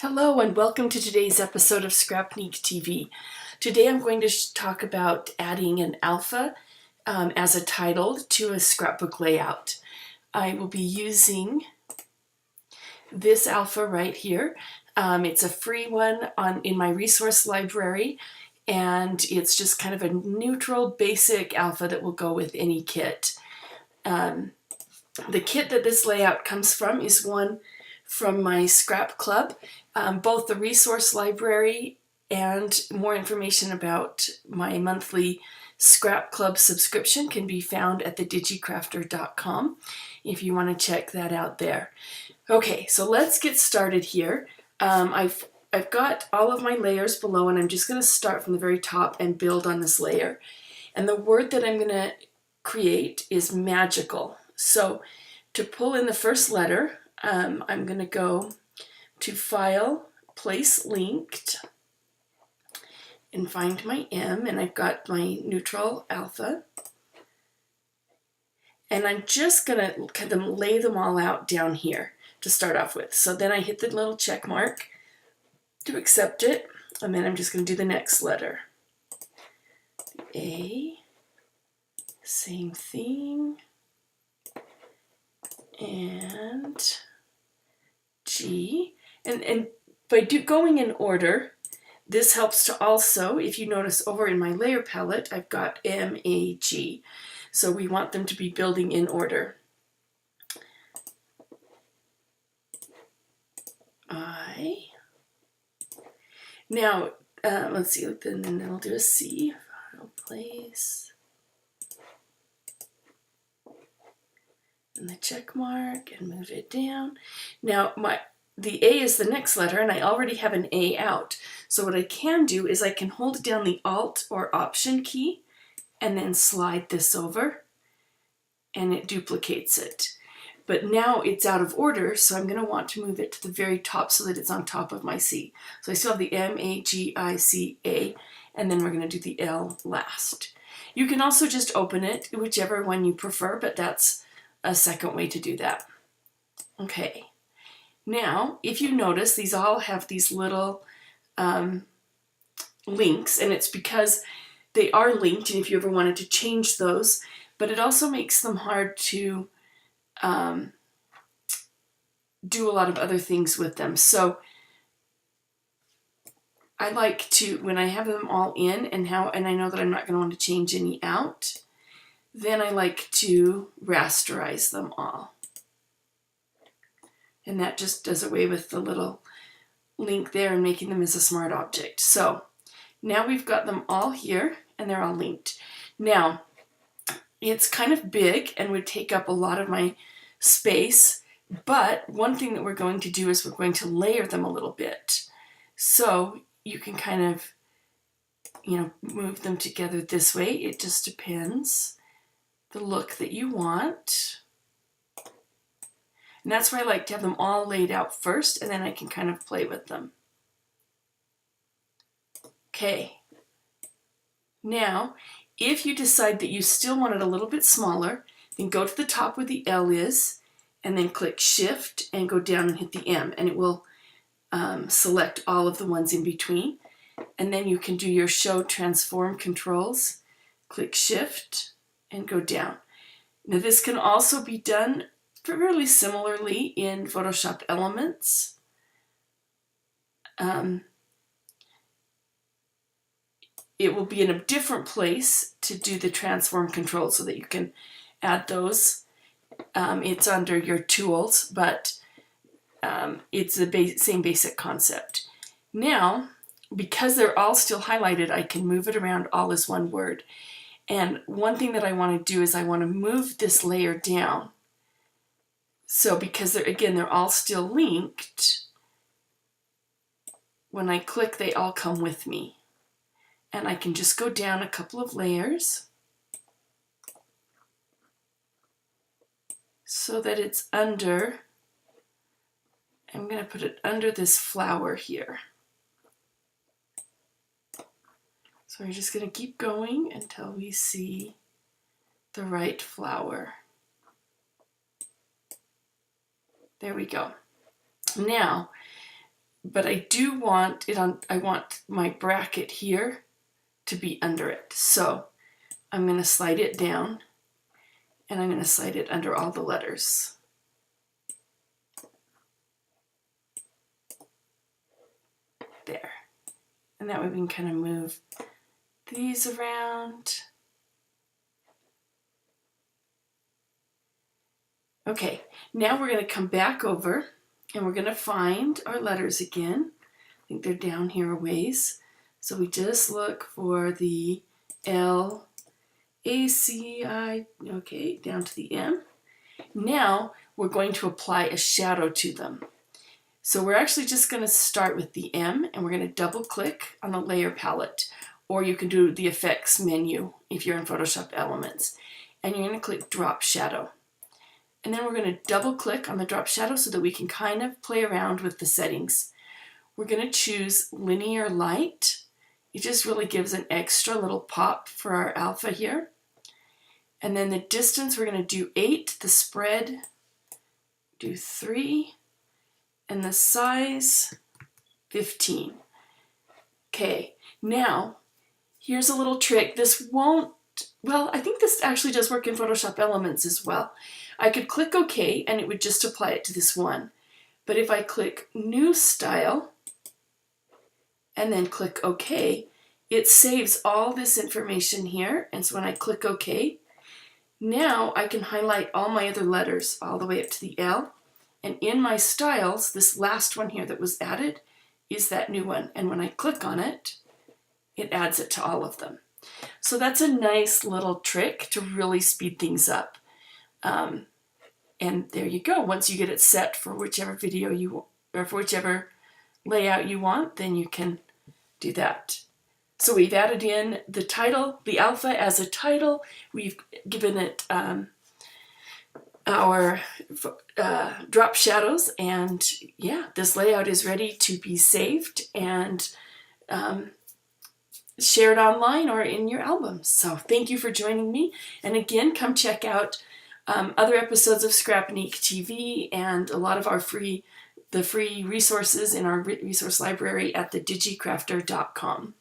Hello and welcome to today's episode of Scrapbook TV. Today I'm going to talk about adding an alpha as a title to a scrapbook layout. I will be using this alpha right here. It's a free one in my resource library, and it's just kind of a neutral basic alpha that will go with any kit. The kit that this layout comes from is one from my scrap club. Both the resource library and more information about my monthly scrap club subscription can be found at thedigicrafter.com if you want to check that out there. Okay, so let's get started here. I've got all of my layers below, and I'm just going to start from the very top and build on this layer. And the word that I'm going to create is magical. So to pull in the first letter, I'm going to go to File, Place Linked, and find my M, and I've got my neutral alpha. And I'm just going to kind of lay them all out down here to start off with. So then I hit the little check mark to accept it, and then I'm just going to do the next letter. A, same thing, and G. And by going in order, this helps to also, if you notice over in my layer palette, I've got M, A, G. So we want them to be building in order. I. Now, let's see, then I'll do a C. File, place. And the check mark and move it down. Now, the A is the next letter, and I already have an A out. So what I can do is I can hold down the Alt or Option key and then slide this over, and it duplicates it. But now it's out of order, so I'm going to want to move it to the very top so that it's on top of my C. So I still have the M, A, G, I, C, A, and then we're going to do the L last. You can also just open it, whichever one you prefer, but that's a second way to do that. Okay. Now, if you notice, these all have these little links, and it's because they are linked, and if you ever wanted to change those, but it also makes them hard to do a lot of other things with them. So I like to, when I have them all in and I know that I'm not going to want to change any out, then I like to rasterize them all. And that just does away with the little link there and making them as a smart object. So now we've got them all here, and they're all linked. Now, it's kind of big and would take up a lot of my space, but one thing that we're going to do is we're going to layer them a little bit. So you can kind of, move them together this way. It just depends the look that you want. And that's why I like to have them all laid out first, and then I can kind of play with them. Okay. Now, if you decide that you still want it a little bit smaller, then go to the top where the L is, and then click Shift and go down and hit the M, and it will select all of the ones in between. And then you can do your Show Transform controls. Click Shift and go down. Now this can also be done fairly similarly in Photoshop Elements. It will be in a different place to do the transform control so that you can add those. It's under your tools, but it's the same basic concept. Now, because they're all still highlighted, I can move it around all as one word. And one thing that I want to do is I want to move this layer down. So because they're all still linked, when I click, they all come with me. And I can just go down a couple of layers so that it's under, I'm going to put it under this flower here. So we're just going to keep going until we see the right flower. There we go. Now, but I do want it on, I want my bracket here to be under it. So I'm going to slide it down, and I'm going to slide it under all the letters. There. And that way we can kind of move these around. Okay, now we're going to come back over and we're going to find our letters again. I think they're down here a ways. So we just look for the L, A, C, I, okay, down to the M. Now we're going to apply a shadow to them. So we're actually just going to start with the M, and we're going to double click on the layer palette, or you can do the effects menu if you're in Photoshop Elements, and you're going to click drop shadow. And then we're going to double click on the drop shadow so that we can kind of play around with the settings. We're going to choose linear light. It just really gives an extra little pop for our alpha here. And then the distance, we're going to do 8, the spread, do 3, and the size, 15. Okay, now here's a little trick. This won't, well, I think this actually does work in Photoshop Elements as well. I could click OK and it would just apply it to this one. But if I click New Style and then click OK, it saves all this information here. And so when I click OK, now I can highlight all my other letters all the way up to the L. And in my styles, this last one here that was added is that new one. And when I click on it, it adds it to all of them. So that's a nice little trick to really speed things up. And there you go. Once you get it set for whichever video you, or for whichever layout you want, then you can do that. So we've added in the title, the alpha as a title. We've given it our drop shadows, and yeah, this layout is ready to be saved and shared online or in your albums. So thank you for joining me. And again, come check out other episodes of Scrapbook TV and a lot of our free resources in our resource library at thedigicrafter.com.